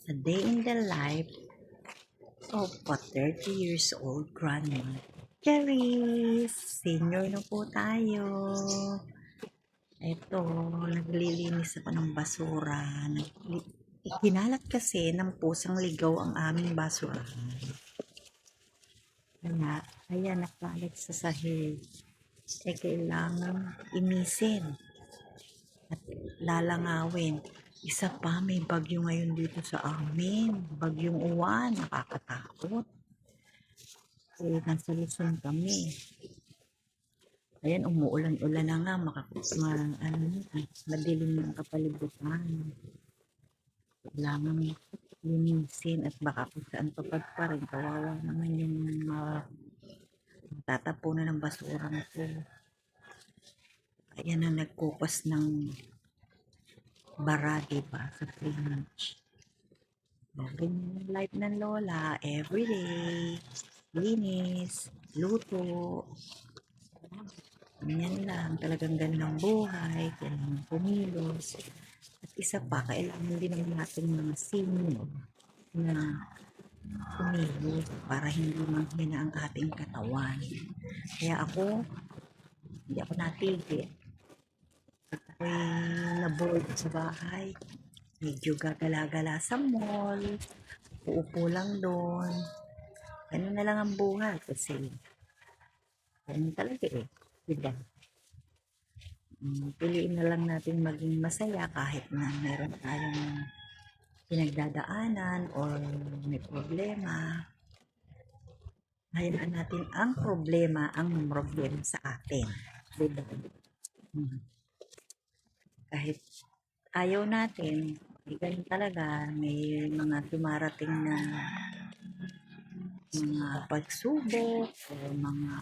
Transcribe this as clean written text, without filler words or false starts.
A day in the life of a 30 years old grandma. Charis! Senior na po tayo. Eto, naglilinis ako ng basura. Ikinalat kasi ng pusang ligaw ang aming basura. Kaya, ayan, nakalat sa sahig. Kailangan imisin at lalangawin. Isa pa, may bagyo ngayon dito sa amin. Bagyong uwan, nakakatakot. Nasa Luzon kami. Ayan, umuulan-ulan na nga, madilim ng kapalibutan. Kailangan linisin at baka kung saan pa rin. Kawawa naman yung tatapunan ng basura na po. Ayan na nagkukos ng bara, diba, sa fridge. Ganyan ang life ng lola, everyday, linis, luto. Ganyan lang, talagang ganun ang buhay, kailangan kumilos. At isa pa, kailangan din naman natin mga senior na kumilos para hindi manghina ang ating katawan. Kaya hindi ako natigil. Ako'y naboard sa bahay. Medyo gagala-gala sa mall. Uupo lang doon. Ganun na lang ang buhay kasi ganun talaga eh. Diba? Piliin na lang natin maging masaya kahit na meron tayong pinagdadaanan or may problema. Hayaan natin ang problema sa atin. Diba? Kahit ayaw natin, ganun talaga, may mga dumarating na mga pagsubok o mga